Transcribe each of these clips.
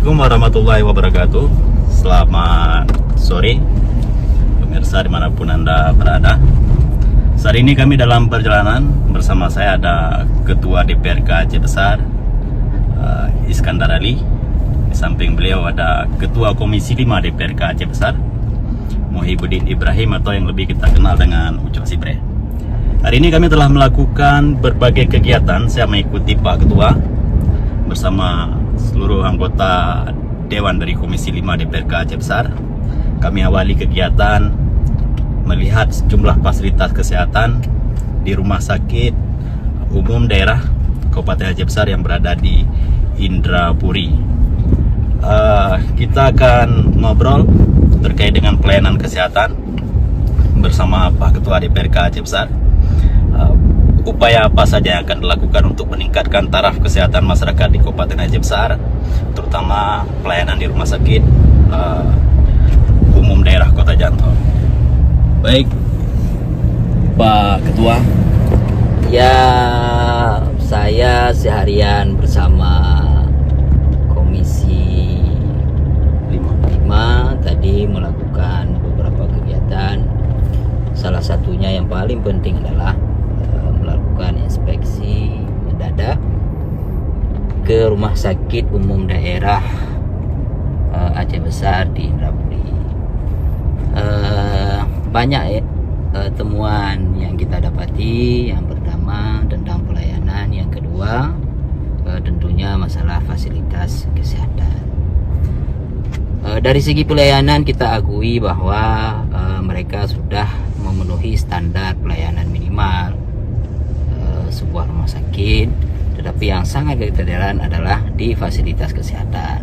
Assalamualaikum warahmatullahi wabarakatuh. Selamat sore pemirsa dimanapun Anda berada. Saat ini kami dalam perjalanan. Bersama saya ada Ketua DPRK Aceh Besar Iskandar Ali. Di samping beliau ada Ketua Komisi 5 DPRK Aceh Besar Muhyiddin Ibrahim, atau yang lebih kita kenal dengan Ucok Sibre. Hari ini kami telah melakukan berbagai kegiatan. Saya mengikuti Pak Ketua bersama seluruh anggota Dewan dari Komisi 5 DPRK Aceh Besar. Kami awali kegiatan melihat sejumlah fasilitas kesehatan di Rumah Sakit Umum Daerah Kabupaten Aceh Besar yang berada di Indrapuri. Kita akan ngobrol terkait dengan pelayanan kesehatan bersama Pak Ketua DPRK Aceh Besar. Upaya apa saja yang akan dilakukan untuk meningkatkan taraf kesehatan masyarakat di Kabupaten Aceh Besar, terutama pelayanan di rumah sakit umum daerah Kota Janto. Baik, Pak Ketua. Ya, saya seharian bersama Komisi 5 tadi melakukan beberapa kegiatan. Salah satunya yang paling penting adalah melakukan inspeksi mendadak ke Rumah Sakit Umum Daerah Aceh Besar di Indrapuri. Banyak temuan yang kita dapati. Yang pertama tentang pelayanan, yang kedua tentunya masalah fasilitas kesehatan. Dari segi pelayanan kita akui bahwa mereka sudah memenuhi standar pelayanan minimal sebuah rumah sakit, tetapi yang sangat keteteran adalah di fasilitas kesehatan.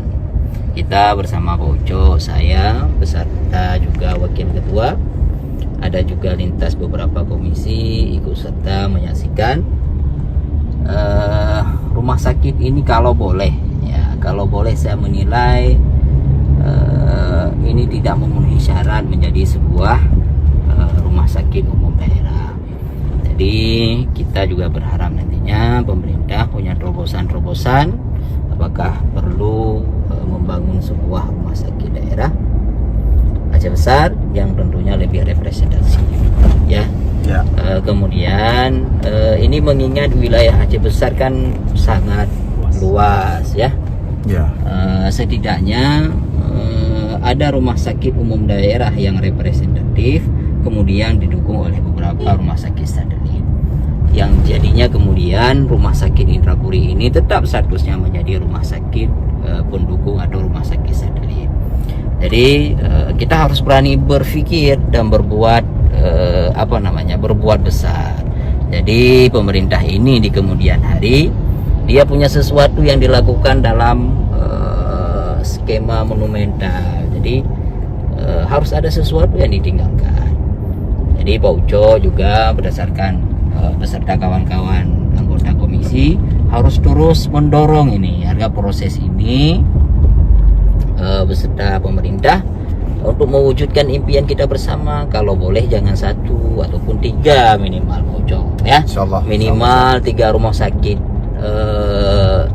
Kita bersama Pak Uco, saya beserta juga Wakil Ketua, ada juga lintas beberapa komisi ikut serta menyaksikan rumah sakit ini. Kalau boleh saya menilai ini tidak memenuhi syarat menjadi sebuah rumah sakit umum daerah. Jadi kita juga berharap nantinya pemerintah punya terobosan-terobosan apakah perlu membangun sebuah rumah sakit daerah Aceh Besar yang tentunya lebih representatif, ya. Kemudian ini mengingat wilayah Aceh Besar kan sangat luas, ya. Setidaknya ada rumah sakit umum daerah yang representatif, kemudian didukung oleh beberapa rumah sakit satelit, yang jadinya kemudian rumah sakit Indrapuri ini tetap statusnya menjadi rumah sakit pendukung atau rumah sakit satelit. Jadi kita harus berani berpikir dan berbuat berbuat besar. Jadi pemerintah ini di kemudian hari dia punya sesuatu yang dilakukan dalam skema monumental. Jadi harus ada sesuatu yang ditinggalkan. Jadi Pak Uco juga berdasarkan beserta kawan-kawan anggota komisi harus terus mendorong ini agar proses ini beserta pemerintah untuk mewujudkan impian kita bersama. Kalau boleh jangan 1 ataupun 3 minimal, Pak Uco, ya. Minimal 3 rumah sakit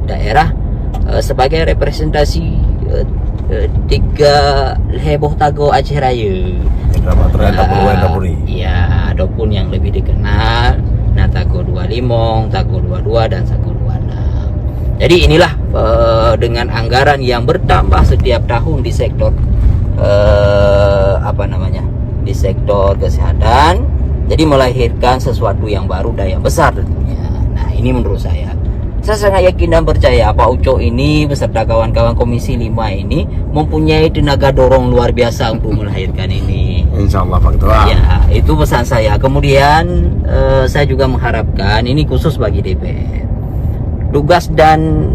daerah sebagai representasi 3 heboh tago Aceh Raya. Ya, ataupun yang lebih dikenal Tago 2 Limong, Tago 22 dan Tago 26. Jadi inilah dengan anggaran yang bertambah setiap tahun di sektor di sektor kesehatan, jadi melahirkan sesuatu yang baru dan yang besar tentunya. Nah, ini menurut saya sangat yakin dan percaya Pak Uco ini beserta kawan-kawan Komisi 5 ini mempunyai tenaga dorong luar biasa untuk melahirkan ini. Insyaallah Pak Ketua. Ya, itu pesan saya. Kemudian saya juga mengharapkan ini khusus bagi DPR. Tugas dan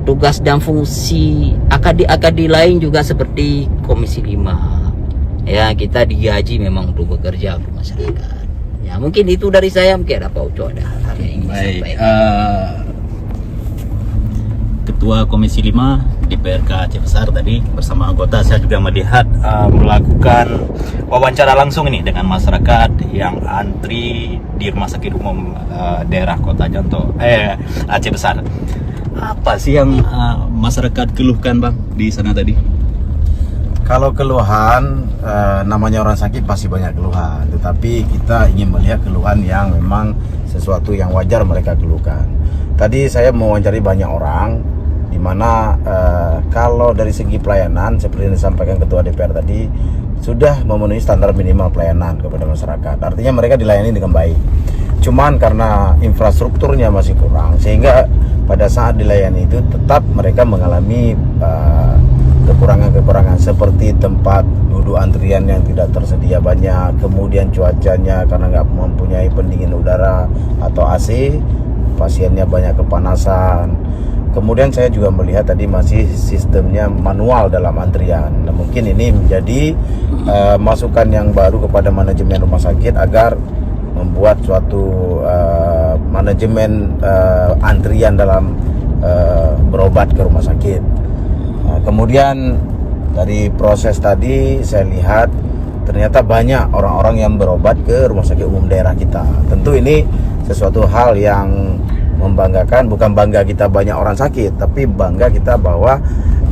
tugas dan fungsi akadi lain juga seperti Komisi 5. Ya, kita digaji memang untuk bekerja untuk masyarakat. Ya, mungkin itu dari saya. Mungkin ada Pak Uco ada hal yang ingin disampaikan. Ketua Komisi 5 DPRK Aceh Besar tadi bersama anggota saya juga melihat melakukan wawancara langsung ini dengan masyarakat yang antri di Rumah Sakit Umum daerah Kota Janto Aceh Besar. Apa sih yang masyarakat keluhkan Bang di sana tadi? Kalau keluhan, namanya orang sakit pasti banyak keluhan. Tetapi kita ingin melihat keluhan yang memang sesuatu yang wajar mereka keluhkan. Tadi saya mewawancari banyak orang, di mana kalau dari segi pelayanan, seperti yang disampaikan Ketua DPR tadi, sudah memenuhi standar minimal pelayanan kepada masyarakat. Artinya mereka dilayani dengan baik. Cuman karena infrastrukturnya masih kurang, sehingga pada saat dilayani itu tetap mereka mengalami kekurangan-kekurangan seperti tempat duduk antrian yang tidak tersedia banyak, kemudian cuacanya karena nggak mempunyai pendingin udara atau AC, pasiennya banyak kepanasan. Kemudian saya juga melihat tadi masih sistemnya manual dalam antrian. Nah, mungkin ini menjadi masukan yang baru kepada manajemen rumah sakit agar membuat suatu manajemen antrian dalam berobat ke rumah sakit. Nah, kemudian dari proses tadi saya lihat ternyata banyak orang-orang yang berobat ke rumah sakit umum daerah kita. Tentu ini sesuatu hal yang membanggakan, bukan bangga kita banyak orang sakit, tapi bangga kita bahwa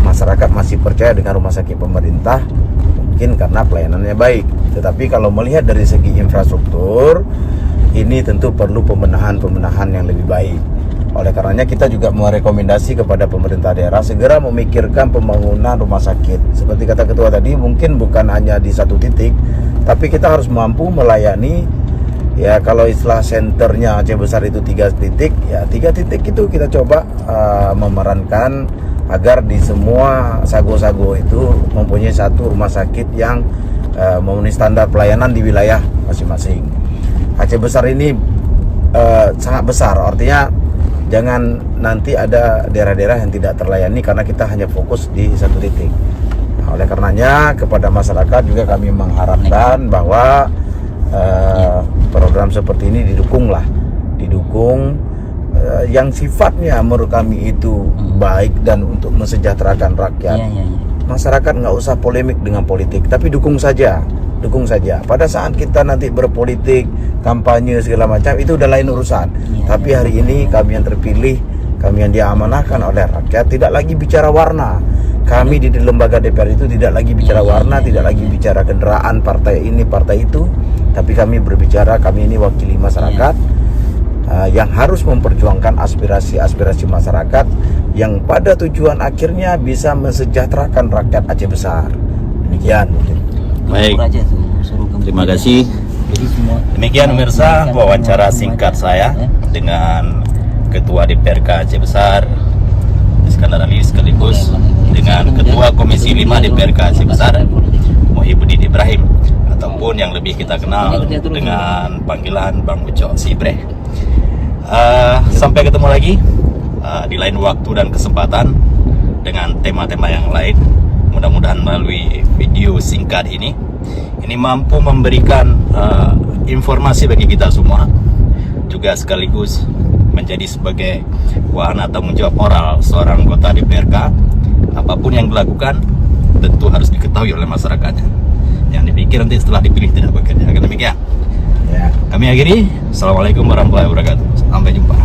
masyarakat masih percaya dengan rumah sakit pemerintah, mungkin karena pelayanannya baik. Tetapi kalau melihat dari segi infrastruktur, ini tentu perlu pembenahan yang lebih baik. Oleh karenanya kita juga merekomendasi kepada pemerintah daerah segera memikirkan pembangunan rumah sakit. Seperti kata Ketua tadi, mungkin bukan hanya di satu titik, tapi kita harus mampu melayani. Ya, kalau istilah senternya Aceh Besar itu 3 titik, ya 3 titik itu kita coba memerankan agar di semua sago-sago itu mempunyai satu rumah sakit yang memenuhi standar pelayanan di wilayah masing-masing. Aceh Besar ini sangat besar, artinya jangan nanti ada daerah-daerah yang tidak terlayani karena kita hanya fokus di satu titik. Nah, oleh karenanya kepada masyarakat juga kami mengharapkan bahwa program seperti ini didukung yang sifatnya menurut kami itu baik dan untuk mensejahterakan rakyat. Masyarakat nggak usah polemik dengan politik, tapi dukung saja. Pada saat kita nanti berpolitik, kampanye segala macam, itu udah lain urusan. Tapi hari ini kami yang terpilih, kami yang diamanahkan oleh rakyat, tidak lagi bicara warna. Kami di lembaga DPR itu tidak lagi bicara warna, tidak lagi bicara kendaraan partai ini, partai itu, tapi kami berbicara, kami ini wakili masyarakat yang harus memperjuangkan aspirasi masyarakat yang pada tujuan akhirnya bisa mensejahterakan rakyat Aceh Besar. Demikian mungkin. Baik, terima kasih. Demikian pemirsa wawancara singkat saya dengan Ketua DPRK Aceh Besar Iskandar Ali, sekaligus dengan Ketua Komisi 5 DPRK Aceh Besar Muhyiddin Ibrahim, ataupun yang lebih kita kenal dengan panggilan Bang Ucok Sibre. Sampai ketemu lagi di lain waktu dan kesempatan dengan tema-tema yang lain. Mudah-mudahan melalui video singkat ini mampu memberikan informasi bagi kita semua, juga sekaligus menjadi sebagai wahana tanggung jawab moral seorang anggota DPRK. Apapun yang dilakukan tentu harus diketahui oleh masyarakatnya. Yang dipikir nanti setelah dipilih tidak bekerja. Demikian. Kami akhiri. Assalamualaikum warahmatullahi wabarakatuh. Sampai jumpa.